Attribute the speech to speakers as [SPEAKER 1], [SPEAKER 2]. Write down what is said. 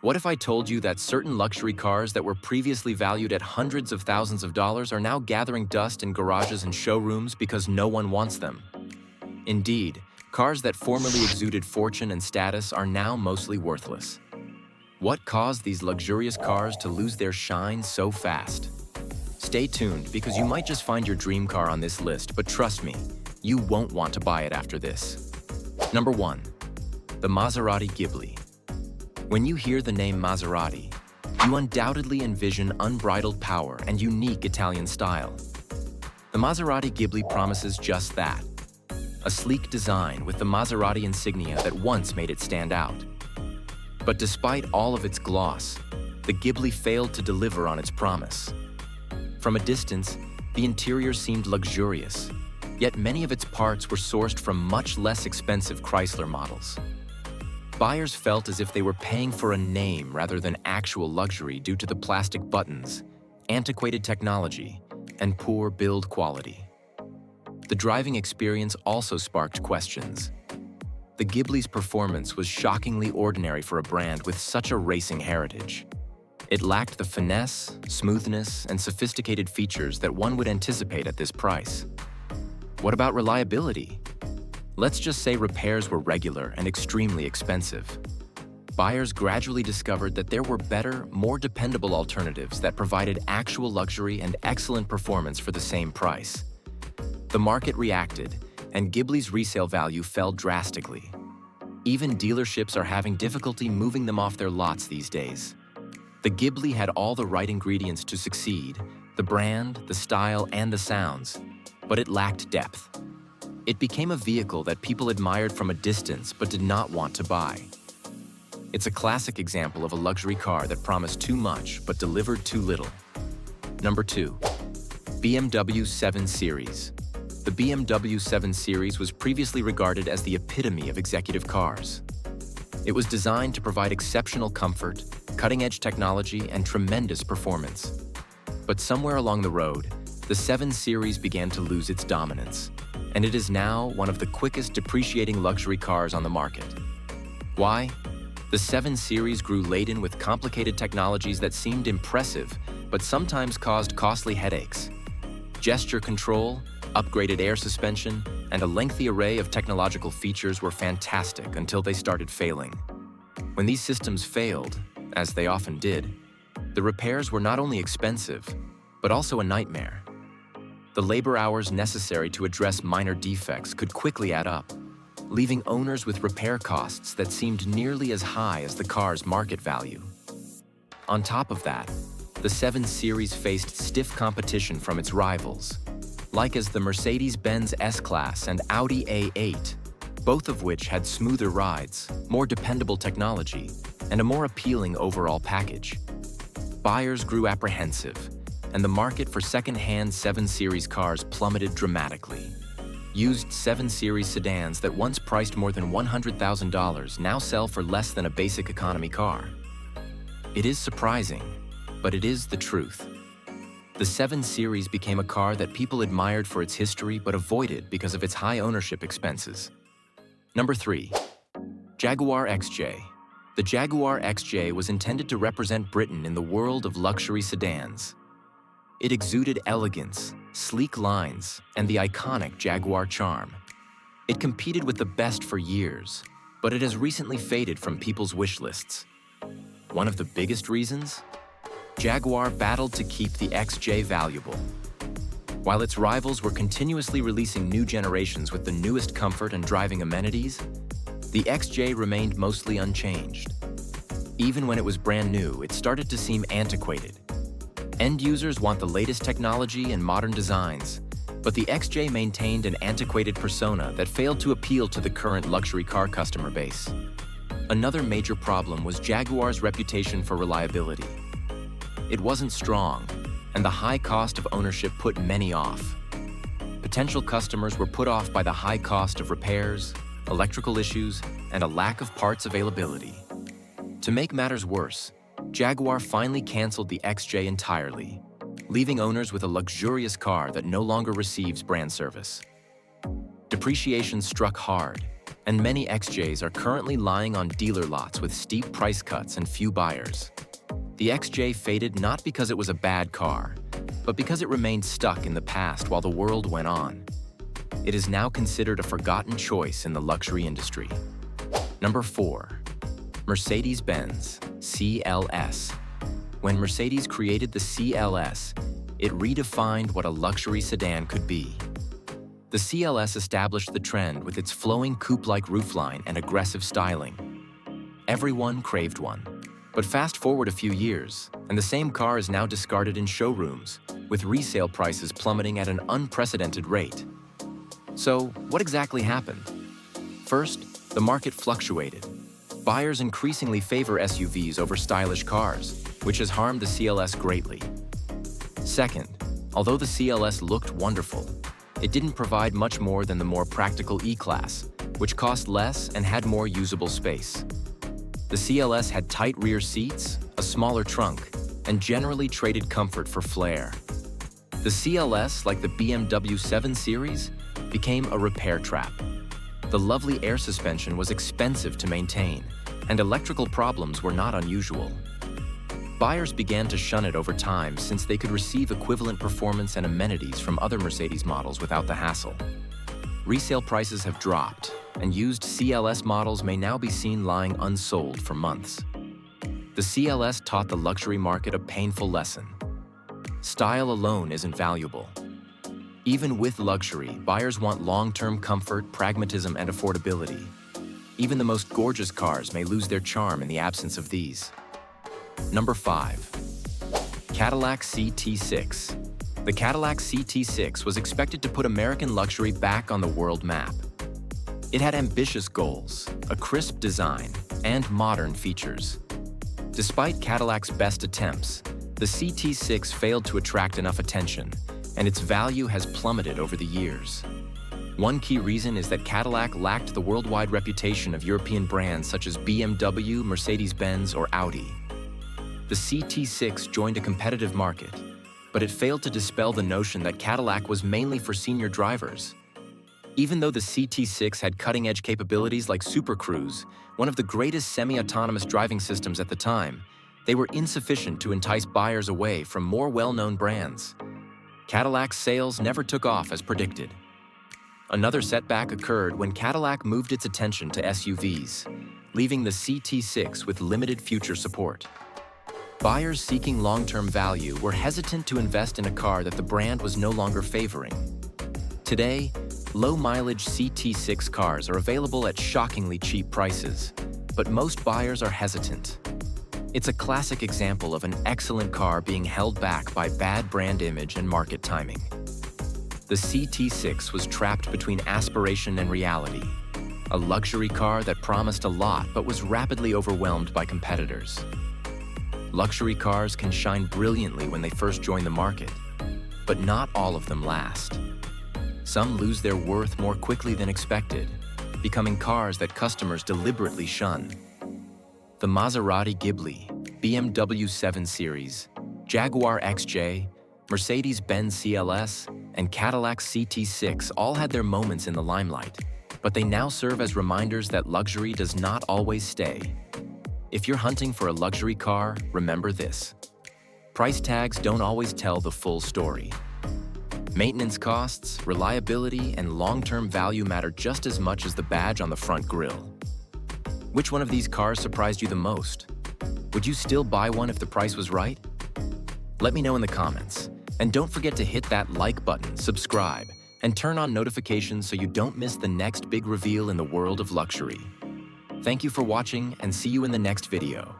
[SPEAKER 1] What if I told you that certain luxury cars that were previously valued at hundreds of thousands of dollars are now gathering dust in garages and showrooms because no one wants them? Indeed, cars that formerly exuded fortune and status are now mostly worthless. What caused these luxurious cars to lose their shine so fast? Stay tuned because you might just find your dream car on this list, but trust me, you won't want to buy it after this. Number 1. The Maserati Ghibli. When you hear the name Maserati, you undoubtedly envision unbridled power and unique Italian style. The Maserati Ghibli promises just that. A sleek design with the Maserati insignia that once made it stand out. But despite all of its gloss, the Ghibli failed to deliver on its promise. From a distance, the interior seemed luxurious, yet many of its parts were sourced from much less expensive Chrysler models. Buyers felt as if they were paying for a name rather than actual luxury due to the plastic buttons, antiquated technology, and poor build quality. The driving experience also sparked questions. The Ghibli's performance was shockingly ordinary for a brand with such a racing heritage. It lacked the finesse, smoothness, and sophisticated features that one would anticipate at this price. What about reliability? Let's just say repairs were regular and extremely expensive. Buyers gradually discovered that there were better, more dependable alternatives that provided actual luxury and excellent performance for the same price. The market reacted, and Ghibli's resale value fell drastically. Even dealerships are having difficulty moving them off their lots these days. The Ghibli had all the right ingredients to succeed: the brand, the style, and the sounds, but it lacked depth. It became a vehicle that people admired from a distance but did not want to buy. It's a classic example of a luxury car that promised too much but delivered too little. Number 2. BMW 7 Series. The BMW 7 Series was previously regarded as the epitome of executive cars. It was designed to provide exceptional comfort, cutting-edge technology, and tremendous performance. But somewhere along the road, the 7 Series began to lose its dominance, and it is now one of the quickest depreciating luxury cars on the market. Why? The 7 Series grew laden with complicated technologies that seemed impressive, but sometimes caused costly headaches. Gesture control, upgraded air suspension, and a lengthy array of technological features were fantastic until they started failing. When these systems failed, as they often did, the repairs were not only expensive, but also a nightmare. The labor hours necessary to address minor defects could quickly add up, leaving owners with repair costs that seemed nearly as high as the car's market value. On top of that, the 7 Series faced stiff competition from its rivals, like as the Mercedes-Benz S-Class and Audi A8, both of which had smoother rides, more dependable technology, and a more appealing overall package. Buyers grew apprehensive, and the market for second-hand 7 Series cars plummeted dramatically. Used 7 Series sedans that once priced more than $100,000 now sell for less than a basic economy car. It is surprising, but it is the truth. The 7 Series became a car that people admired for its history but avoided because of its high ownership expenses. Number 3. Jaguar XJ. The Jaguar XJ was intended to represent Britain in the world of luxury sedans. It exuded elegance, sleek lines, and the iconic Jaguar charm. It competed with the best for years, but it has recently faded from people's wish lists. One of the biggest reasons? Jaguar battled to keep the XJ valuable. While its rivals were continuously releasing new generations with the newest comfort and driving amenities, the XJ remained mostly unchanged. Even when it was brand new, it started to seem antiquated. End users want the latest technology and modern designs, but the XJ maintained an antiquated persona that failed to appeal to the current luxury car customer base. Another major problem was Jaguar's reputation for reliability. It wasn't strong, and the high cost of ownership put many off. Potential customers were put off by the high cost of repairs, electrical issues, and a lack of parts availability. To make matters worse, Jaguar finally canceled the XJ entirely, leaving owners with a luxurious car that no longer receives brand service. Depreciation struck hard, and many XJs are currently lying on dealer lots with steep price cuts and few buyers. The XJ faded not because it was a bad car, but because it remained stuck in the past while the world went on. It is now considered a forgotten choice in the luxury industry. Number 4. Mercedes-Benz CLS. When Mercedes created the CLS, it redefined what a luxury sedan could be. The CLS established the trend with its flowing coupe-like roofline and aggressive styling. Everyone craved one. But fast forward a few years, and the same car is now discarded in showrooms, with resale prices plummeting at an unprecedented rate. So, what exactly happened? First, the market fluctuated. Buyers increasingly favor SUVs over stylish cars, which has harmed the CLS greatly. Second, although the CLS looked wonderful, it didn't provide much more than the more practical E-Class, which cost less and had more usable space. The CLS had tight rear seats, a smaller trunk, and generally traded comfort for flair. The CLS, like the BMW 7 Series, became a repair trap. The lovely air suspension was expensive to maintain, and electrical problems were not unusual. Buyers began to shun it over time since they could receive equivalent performance and amenities from other Mercedes models without the hassle. Resale prices have dropped, and used CLS models may now be seen lying unsold for months. The CLS taught the luxury market a painful lesson. Style alone isn't valuable. Even with luxury, buyers want long-term comfort, pragmatism, and affordability. Even the most gorgeous cars may lose their charm in the absence of these. Number 5. Cadillac CT6. The Cadillac CT6 was expected to put American luxury back on the world map. It had ambitious goals, a crisp design, and modern features. Despite Cadillac's best attempts, the CT6 failed to attract enough attention, and its value has plummeted over the years. One key reason is that Cadillac lacked the worldwide reputation of European brands such as BMW, Mercedes-Benz, or Audi. The CT6 joined a competitive market, but it failed to dispel the notion that Cadillac was mainly for senior drivers. Even though the CT6 had cutting-edge capabilities like Super Cruise, one of the greatest semi-autonomous driving systems at the time, they were insufficient to entice buyers away from more well-known brands. Cadillac's sales never took off as predicted. Another setback occurred when Cadillac moved its attention to SUVs, leaving the CT6 with limited future support. Buyers seeking long-term value were hesitant to invest in a car that the brand was no longer favoring. Today, low-mileage CT6 cars are available at shockingly cheap prices, but most buyers are hesitant. It's a classic example of an excellent car being held back by bad brand image and market timing. The CT6 was trapped between aspiration and reality, a luxury car that promised a lot but was rapidly overwhelmed by competitors. Luxury cars can shine brilliantly when they first join the market, but not all of them last. Some lose their worth more quickly than expected, becoming cars that customers deliberately shun. The Maserati Ghibli, BMW 7 Series, Jaguar XJ, Mercedes-Benz CLS, and Cadillac CT6 all had their moments in the limelight, but they now serve as reminders that luxury does not always stay. If you're hunting for a luxury car, remember this. Price tags don't always tell the full story. Maintenance costs, reliability, and long-term value matter just as much as the badge on the front grille. Which one of these cars surprised you the most? Would you still buy one if the price was right? Let me know in the comments. And don't forget to hit that like button, subscribe, and turn on notifications so you don't miss the next big reveal in the world of luxury. Thank you for watching, and see you in the next video.